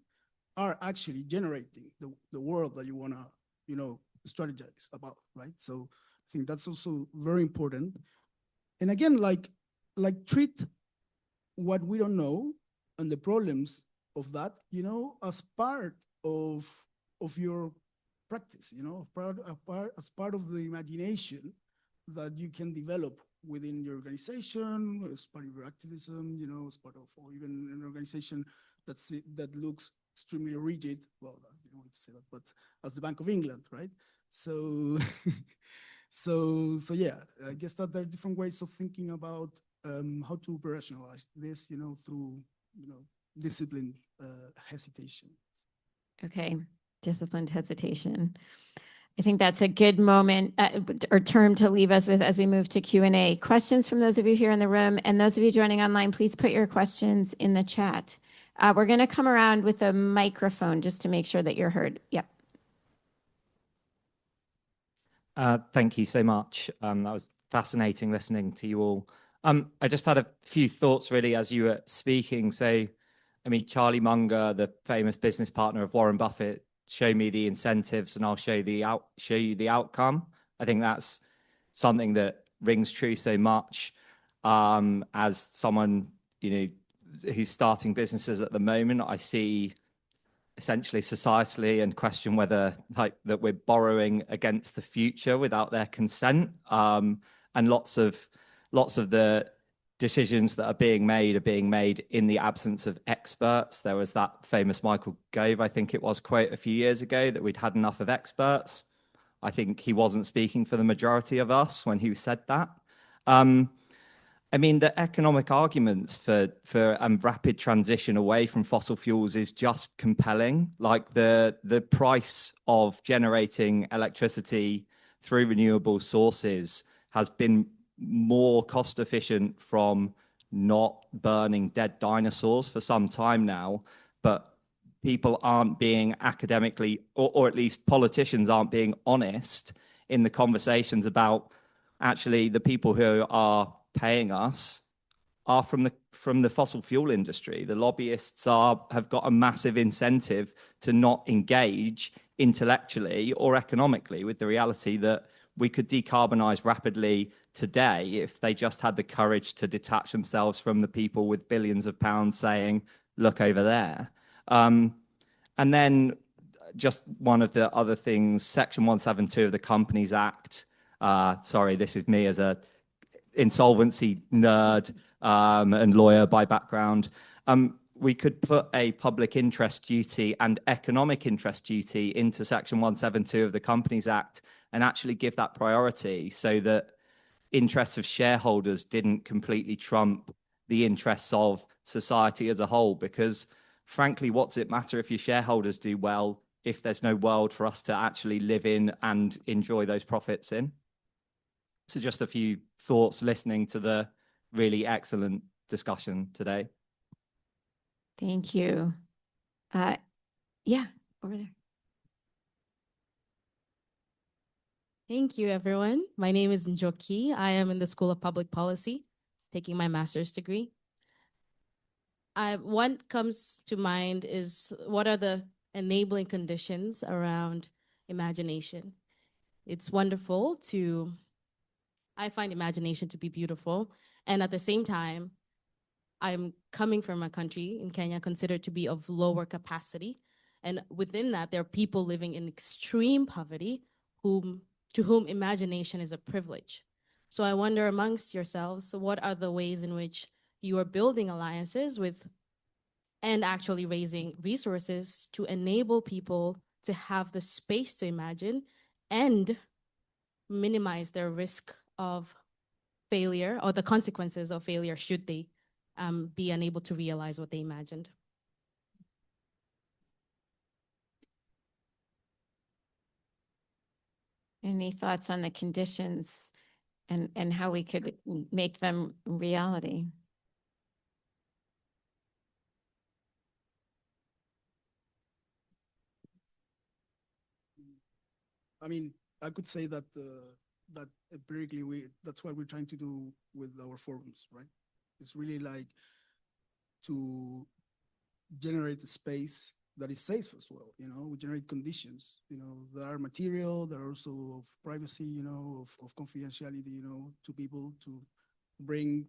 Speaker 2: are actually generating the world that you want to, strategize about, right? So I think that's also very important. And again, like treat what we don't know and the problems of that, as part of your practice, as part of the imagination that you can develop within your organization, as part of your activism, as part of, or even an organization that looks extremely rigid. Well, I don't want to say that, but as the Bank of England, right? So, so yeah, I guess that there are different ways of thinking about how to operationalize this, through, disciplined hesitation.
Speaker 1: Okay, disciplined hesitation. I think that's a good moment or term to leave us with as we move to Q&A. Questions from those of you here in the room, and those of you joining online, please put your questions in the chat. We're going to come around with a microphone just to make sure that you're heard. Yep.
Speaker 6: Thank you so much. That was fascinating listening to you all. I just had a few thoughts really as you were speaking. So, I mean, Charlie Munger, the famous business partner of Warren Buffett, show me the incentives and I'll show you the outcome. I think that's something that rings true so much as someone, who's starting businesses at the moment. I see essentially societally and question whether that we're borrowing against the future without their consent. And lots of the decisions that are being made in the absence of experts. There was that famous Michael Gove, I think it was, quote a few years ago that we'd had enough of experts. I think he wasn't speaking for the majority of us when he said that. I mean, the economic arguments for rapid transition away from fossil fuels is just compelling. Like the price of generating electricity through renewable sources has been more cost efficient from not burning dead dinosaurs for some time now, but people aren't being academically, or at least politicians aren't being honest in the conversations about actually the people who are paying us are from the fossil fuel industry. The lobbyists have got a massive incentive to not engage intellectually or economically with the reality that we could decarbonize rapidly today if they just had the courage to detach themselves from the people with billions of pounds saying, look over there. And then just one of the other things, Section 172 of the Companies Act. Sorry, this is me as a insolvency nerd and lawyer by background. We could put a public interest duty and economic interest duty into Section 172 of the Companies Act and actually give that priority so that interests of shareholders didn't completely trump the interests of society as a whole. Because frankly, what's it matter if your shareholders do well if there's no world for us to actually live in and enjoy those profits in? So just a few thoughts listening to the really excellent discussion today.
Speaker 1: Thank you. Yeah, over there.
Speaker 7: Thank you, everyone. My name is Njoki. I am in the School of Public Policy, taking my master's degree. What comes to mind is what are the enabling conditions around imagination? It's wonderful I find imagination to be beautiful. And at the same time, I'm coming from a country in Kenya considered to be of lower capacity. And within that, there are people living in extreme poverty to whom imagination is a privilege. So I wonder amongst yourselves, what are the ways in which you are building alliances with and actually raising resources to enable people to have the space to imagine and minimize their risk of failure or the consequences of failure should they be unable to realize what they imagined?
Speaker 1: Any thoughts on the conditions and how we could make them reality?
Speaker 2: I mean, I could say that that empirically that's what we're trying to do with our forums, right? It's really like to generate a space that is safe as well. We generate conditions, that are material, that are also of privacy, of confidentiality, to people to bring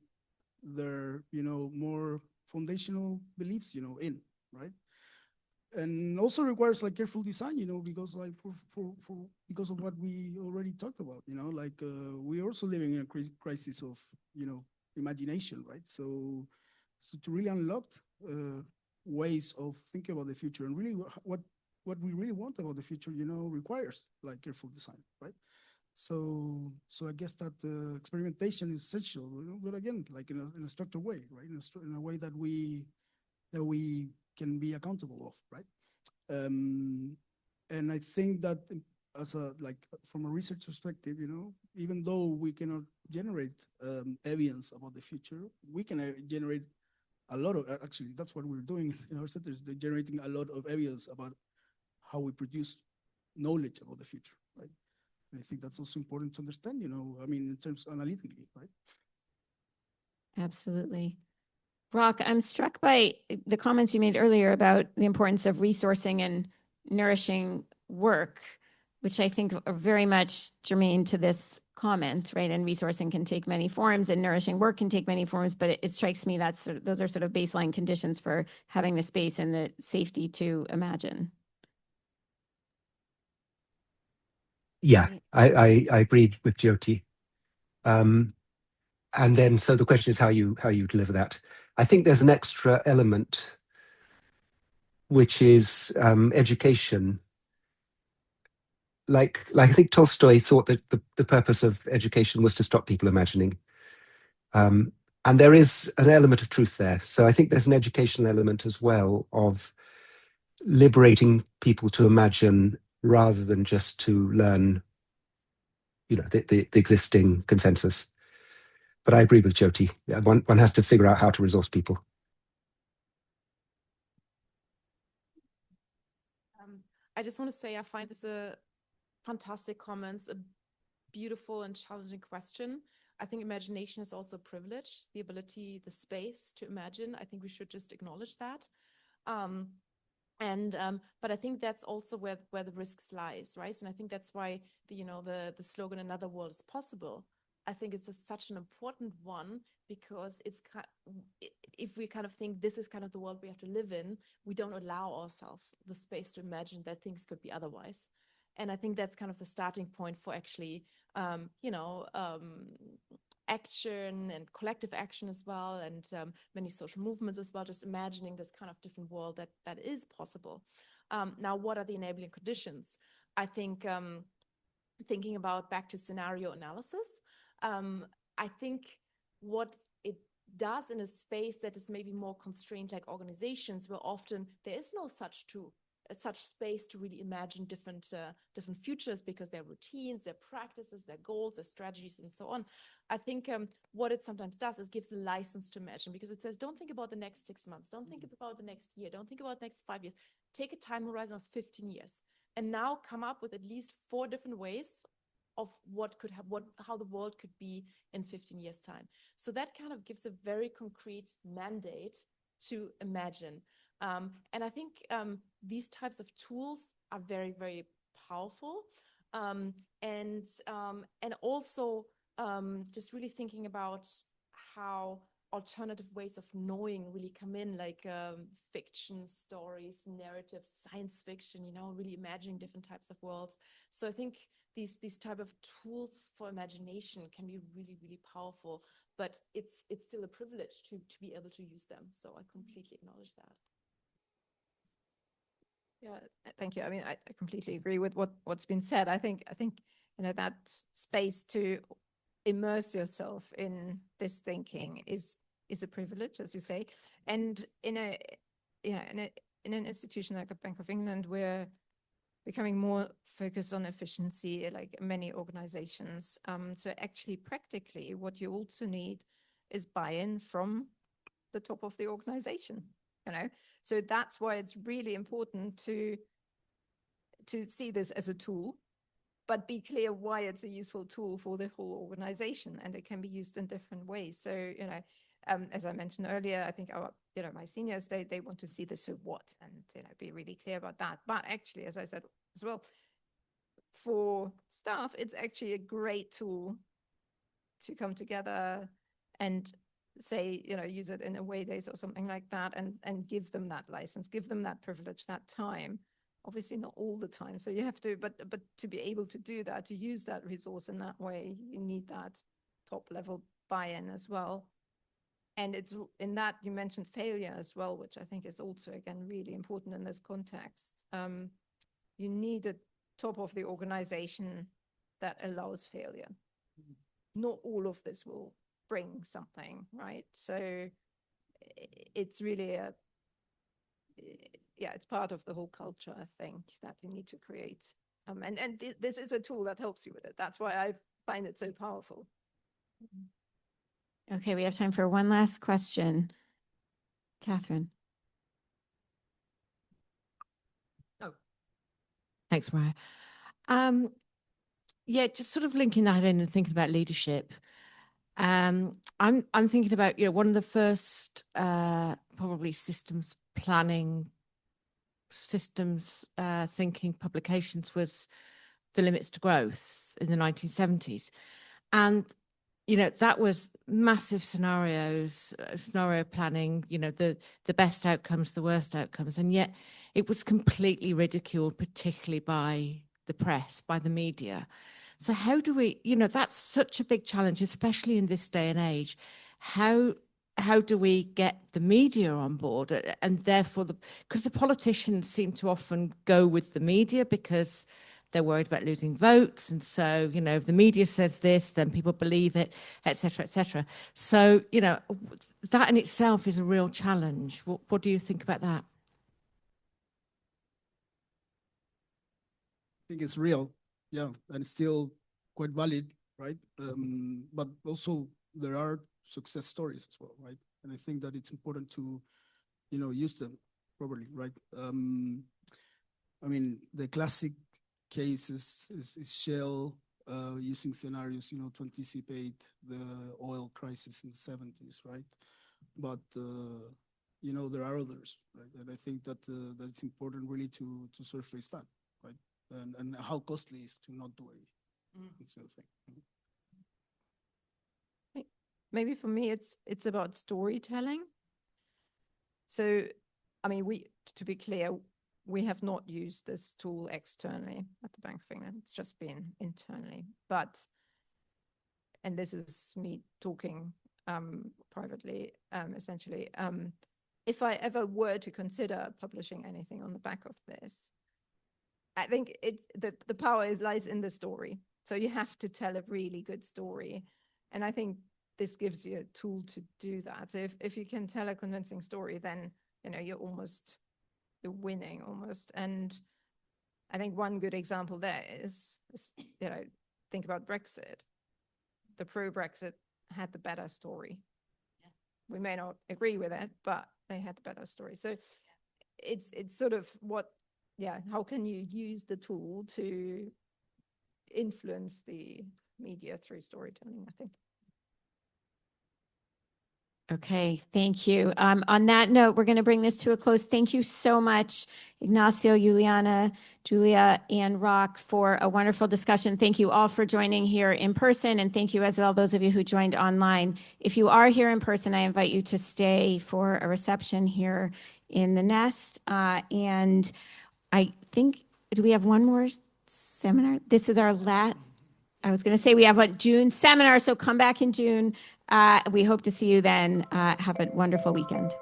Speaker 2: their, more foundational beliefs, in, right? And also requires like careful design, because like because of what we already talked about, like we're also living in a crisis of, imagination, right? So to really unlock ways of thinking about the future and really what we really want about the future, requires like careful design, right? So I guess that experimentation is essential, but again, like in a structured way, right? In a way that we can be accountable of, right? And I think that as from a research perspective, even though we cannot generate evidence about the future, we can generate a lot of, actually, that's what we're doing in our centers. They're generating a lot of evidence about how we produce knowledge about the future, right? And I think that's also important to understand, I mean, in terms analytically, right?
Speaker 1: Absolutely. Rock, I'm struck by the comments you made earlier about the importance of resourcing and nourishing work, which I think are very much germane to this comment, right? And resourcing can take many forms and nourishing work can take many forms, but it strikes me that those are sort of baseline conditions for having the space and the safety to imagine.
Speaker 5: Yeah, I agreed with Jyoti. And then, so the question is how you deliver that. I think there's an extra element, which is education. Like I think Tolstoy thought that the purpose of education was to stop people imagining. And there is an element of truth there. So I think there's an educational element as well of liberating people to imagine rather than just to learn, the existing consensus. But I agree with Jyoti. Yeah, one has to figure out how to resource people.
Speaker 3: I just want to say I find this a fantastic comments, a beautiful and challenging question. I think imagination is also a privilege, the ability, the space to imagine. I think we should just acknowledge that. And but I think that's also where the risks lies, right? And I think that's why the slogan "Another world is possible." I think it's such an important one, because if we kind of think this is kind of the world we have to live in, we don't allow ourselves the space to imagine that things could be otherwise. And I think that's kind of the starting point for actually, action and collective action as well, and many social movements as well, just imagining this kind of different world that is possible. Now, what are the enabling conditions? I think thinking about back to scenario analysis, I think what it does in a space that is maybe more constrained, like organizations, where often there is no such space to really imagine different futures, because their routines, their practices, their goals, their strategies, and so on. I think what it sometimes does is gives a license to imagine, because it says, don't think about the next 6 months, don't think about the next year, don't think about the next 5 years. Take a time horizon of 15 years, and now come up with at least 4 different ways of how the world could be in 15 years' time. So that kind of gives a very concrete mandate to imagine. And I think these types of tools are very, very powerful. And also just really thinking about how alternative ways of knowing really come in, like fiction, stories, narratives, science fiction, really imagining different types of worlds. So I think these type of tools for imagination can be really, really powerful, but it's still a privilege to be able to use them. So I completely acknowledge that.
Speaker 4: Yeah, thank you. I mean, I completely agree with what's been said. I think that space to immerse yourself in this thinking is a privilege, as you say. And in an institution like the Bank of England, we're becoming more focused on efficiency, like many organizations. So actually, practically, what you also need is buy-in from the top of the organization. So that's why it's really important to see this as a tool, but be clear why it's a useful tool for the whole organization, and it can be used in different ways. So as I mentioned earlier, I think our my seniors, they want to see the so what, and be really clear about that. But actually, as I said as well, for staff, it's actually a great tool to come together and say, use it in away days or something like that, and give them that license, give them that privilege, that time. Obviously not all the time. So you have to, but to be able to do that, to use that resource in that way, you need that top level buy-in as well. And it's in that you mentioned failure as well, which I think is also, again, really important in this context. You need a top of the organization that allows failure. Not all of this will bring something, right? So it's really it's part of the whole culture, I think, that you need to create. And this is a tool that helps you with it. That's why I find it so powerful.
Speaker 1: Okay, we have time for one last question. Catherine.
Speaker 8: Oh, thanks, Mariah. Yeah, just sort of linking that in and thinking about leadership. I'm thinking about one of the first probably systems planning, systems thinking publications was The Limits to Growth in the 1970s, and that was massive scenarios, scenario planning, the best outcomes, the worst outcomes. And yet it was completely ridiculed, particularly by the press, by the media. So how do we, that's such a big challenge, especially in this day and age. How do we get the media on board? And therefore, because the politicians seem to often go with the media because they're worried about losing votes. And so, if the media says this, then people believe it, et cetera, et cetera. So, that in itself is a real challenge. What do you think about that?
Speaker 2: I think it's real, yeah, and still quite valid, right? But also there are success stories as well, right? And I think that it's important to, use them properly, right? I mean, the classic case is Shell using scenarios, to anticipate the oil crisis in the 70s, right? But you know, there are others, right? And I think that that it's important really to sort of face that, right? And how costly it is to not do any. It's the other thing.
Speaker 4: Maybe for me, it's about storytelling. So, I mean, to be clear, we have not used this tool externally at the Bank of England. It's just been internally. But, and this is me talking privately, essentially. If I ever were to consider publishing anything on the back of this, I think the power lies in the story. So you have to tell a really good story. And I think this gives you a tool to do that. So if you can tell a convincing story, then, you know, you're winning almost. And I think one good example there is, you know, think about Brexit. The pro-Brexit had the better story. Yeah. We may not agree with it, but they had the better story. So it's sort of how can you use the tool to influence the media through storytelling, I think.
Speaker 1: Okay, thank you. On that note, we're going to bring this to a close. Thank you so much, Ignacio, Juliana, Julia, and Rock, for a wonderful discussion. Thank you all for joining here in person, and thank you as well, those of you who joined online. If you are here in person, I invite you to stay for a reception here in the Nest. And I think, do we have one more seminar? This is our last. I was going to say we have a June seminar, so come back in June. We hope to see you then. Have a wonderful weekend.